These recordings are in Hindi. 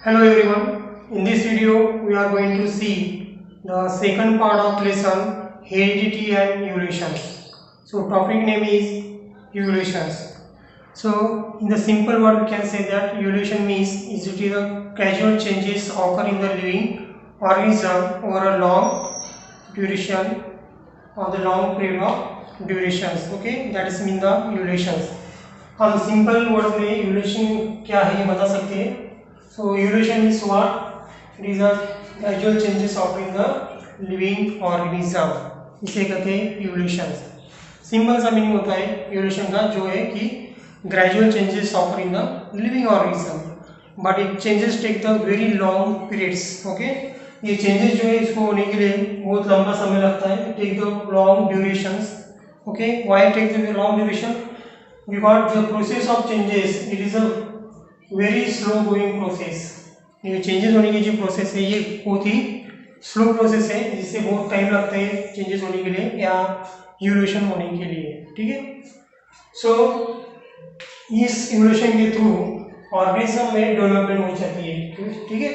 Hello everyone, in this video we are going to see the second part of lesson heredity and evolutions. So topic name is evolutions. So in the simple word we can say that evolution means is it is the gradual changes occur in the living organism over a long duration or the long period of durations. Okay, that is mean the evolutions. हम सिंपल वर्ड में evolution क्या है ये बता सकते हैं. So evolution is what? It is a gradual changes occur in the living organism. इसे कहते हैं evolution. सिंपल सा मीनिंग होता है evolution का जो है कि gradual changes occur in the living organism, but it changes take the very long periods. Okay, ये changes जो है इसको होने के लिए बहुत लंबा समय लगता है. Take the long durations. Okay, why take the long duration? Because the process of changes it is a very slow going process. ये चेंजेस होने की जो प्रोसेस है ये बहुत ही स्लो प्रोसेस है जिससे बहुत टाइम लगता है चेंजेस होने के लिए या इवोल्यूशन होने के लिए. ठीक है. सो इस इवोल्यूशन के थ्रू ऑर्गेनिज्म में डेवलपमेंट हो जाती है. ठीक है.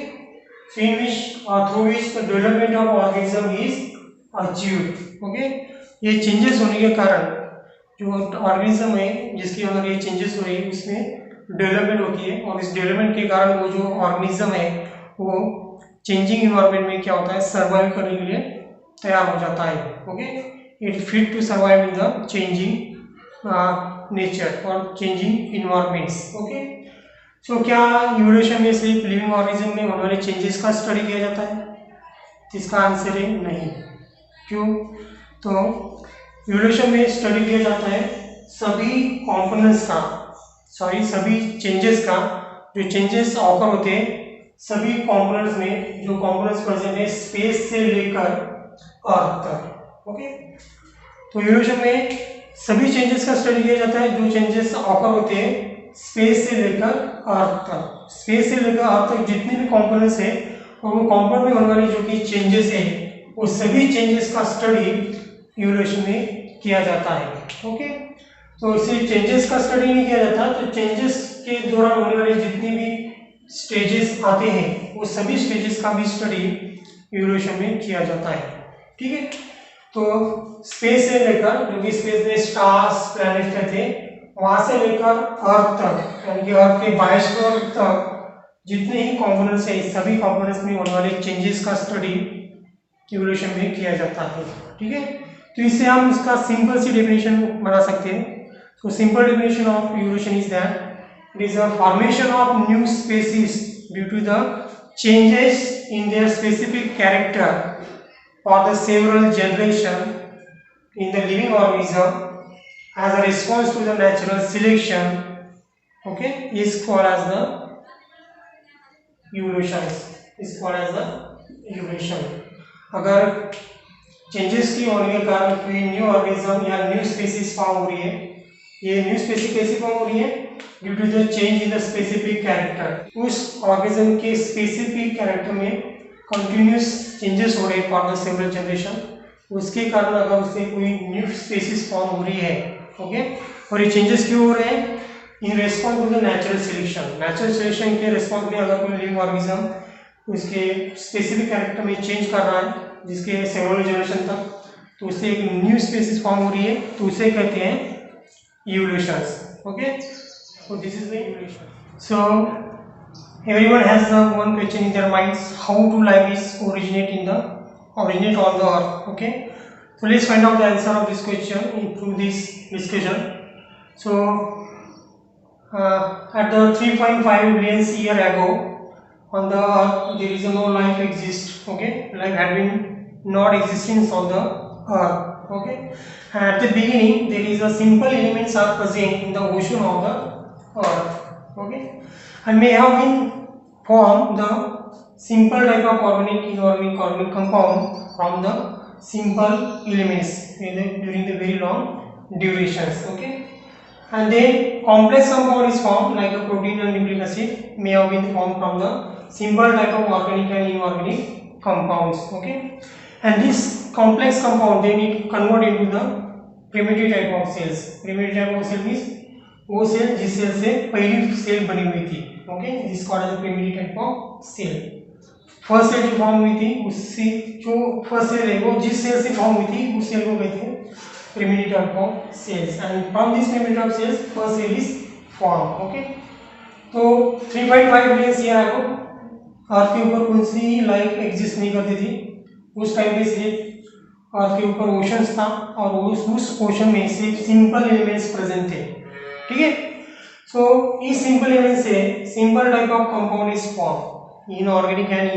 So in which through which the development of organism is achieved. Okay, ये चेंजेस होने के कारण जो ऑर्गेनिज्म है जिसके अंदर ये चेंजेस हो रही है उसमें डेवलपमेंट होती है और इस डेवलपमेंट के कारण वो जो ऑर्गेनिज्म है वो चेंजिंग इन्वायरमेंट में क्या होता है सर्वाइव करने के लिए तैयार हो जाता है. Okay, it fit to survive in the changing nature और चेंजिंग इन्वायरमेंट्स. ओके, सो क्या इवोल्यूशन में सिर्फ लिविंग ऑर्गेनिज्म में होने वाले चेंजेस का स्टडी किया जाता है? इसका आंसर है नहीं. क्यों? तो इवोल्यूशन में स्टडी किया जाता है सभी कंपोनेंट्स का, सभी चेंजेस का. जो चेंजेस ऑकर होते हैं सभी कंपोनेंट्स में, जो कंपोनेंट्स प्रेजेंट है स्पेस से लेकर अर्थ तक. ओके, तो इवोल्यूशन में सभी चेंजेस का स्टडी किया जाता है जो चेंजेस ऑकर होते हैं स्पेस से लेकर अर्थ तक. स्पेस से लेकर अर्थ तक जितने भी कंपोनेंट्स है और वो कंपोनेंट में होने वाले जो कि चेंजेस है वो सभी चेंजेस का स्टडी इवोल्यूशन में किया जाता है. ओके, तो इसे चेंजेस का स्टडी नहीं किया जाता. तो चेंजेस के दौरान होने वाले जितने भी स्टेजेस आते हैं वो सभी स्टेजेस का भी स्टडी इवोल्यूशन में किया जाता है. ठीक है. तो स्पेस से लेकर जो कि स्पेस में स्टार्स प्लैनेट कहते हैं वहां से लेकर अर्थ तक यानी कि अर्थ के बायोस्फीयर तक जितने ही कंपोनेंट्स हैं सभी कंपोनेंट्स में होने वाले चेंजेस का स्टडी इवोल्यूशन में किया जाता है. ठीक है. तो इससे हम इसका सिंपल सी डेफिनेशन बना सकते हैं. So simple definition of evolution is that it is a formation of new species due to the changes in their specific character for the several generation in the living organism as a response to the natural selection. Okay, is called as the evolution. Is called as the evolution. अगर चेंजेस की होने के कारण कोई न्यू ऑर्गेनिज्म या न्यू स्पीसीज फॉर्म हो रही है, ये न्यू स्पीसीज कैसे फॉर्म हो रही है? Due to the change in the specific character. उस ऑर्गेनिज्म के स्पेसिफिक कैरेक्टर में कंटिन्यूस चेंजेस हो रहे हैं फॉर द सेवरल जनरेशन. उसके कारण अगर उससे कोई न्यू स्पीसीज फॉर्म हो रही है. ओके, और ये चेंजेस क्यों हो रहे हैं? In response to the natural selection. Natural selection के रेस्पॉन्स में अगर कोई लिविंग ऑर्गेनिज्म उसके स्पेसिफिक कैरेक्टर में चेंज कर रहा है जिसके सेवरल जनरेशन तक, तो उससे एक न्यू स्पीसीज फॉर्म हो रही है तो उसे कहते हैं evolutions. Okay, so this is the evolution. So everyone has one question in their minds: how do life is originate on the earth? Okay, so let's find out the answer of this question through this discussion. So at the 3.5 billion year ago on the earth there is no life exist. Okay, life had been not existence on the earth. Okay, at the beginning there is a simple elements are present in the ocean of the earth. Okay, and may have been formed the simple type of organic inorganic compound from the simple elements during the very long durations. Okay, and then complex compound is formed like a protein and nucleic acid may have been formed from the simple type of organic and inorganic compounds. Okay, and this complex compound they need convert into the primitive type of cells. Primitive type of cell means वो सेल जिस सेल से पहली सेल बनी हुई थी okay, this called as primitive type of cell. First cell जो फॉर्म हुई थी उससे जो फर्स्ट सेल है वो जिस सेल से फॉर्म हुई थी उस सेल को कहते हैं primitive type of cells, and from this primitive type cells first cell is form. Okay, तो 3.5 बिलियन ईयर अगो अर्थ के ऊपर कौन सी लाइफ एग्जिस्ट नहीं करती थी। उस टाइम पे सिर्फ अर्थ के ऊपर ओशंस था और उस ओशन में सिर्फ सिंपल एलिमेंट्स प्रेजेंट थे। ठीक है, सो इस सिंपल एलिमेंट से simple type of compound is form. Inorganic and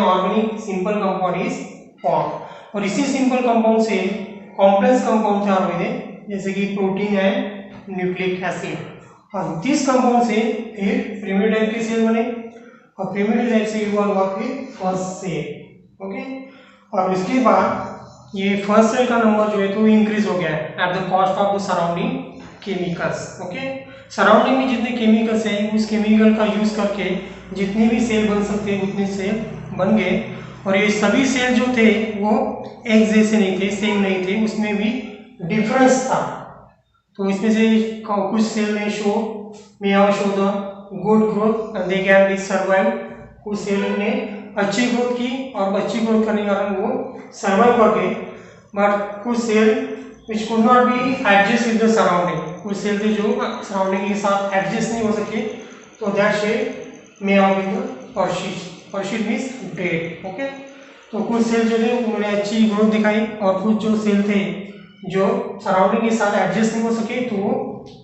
organic simple compound is form, और इसी सिंपल कंपाउंड से कॉम्प्लेक्स कंपाउंड तैयार हुए थे जैसे कि प्रोटीन एंड न्यूक्लिक एसिड, और दिस कंपाउंड से फिर प्रिमिटिव टाइप के सेल बने और प्रिमिटिव टाइप से इवॉल्व हुआ फिर फर्स्ट सेल। ओके, और इसके बाद ये फर्स्ट सेल का नंबर जो है तो इंक्रीज हो गया है at the cost of the surrounding chemicals. Okay, surrounding में जितने केमिकल्स हैं उस केमिकल का यूज करके जितने भी सेल बन सकते हैं उतने सेल बन गए, और ये सभी सेल जो थे वो एक जैसे नहीं थे, सेम नहीं थे, उसमें भी डिफरेंस था। तो इसमें से कुछ सेल ने show the good growth and they can be survive. कुछ सेल ने अच्छी ग्रोथ की और अच्छी ग्रोथ करने के कारण वो सर्वाइव कर गए, बट कुछ cell which could not be adjust with the surrounding, कुछ सेल थे जो सराउंडिंग के साथ एडजस्ट नहीं हो सके, तो that cell may have been perished means dead. Okay, तो कुछ सेल जो थे उन्होंने अच्छी ग्रोथ दिखाई और कुछ जो सेल थे जो सराउंडिंग के साथ एडजस्ट नहीं हो सके तो वो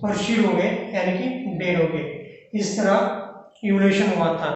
पर्शिड हो गए यानी कि डेड हो गए। इस तरह इवोल्यूशन हुआ था।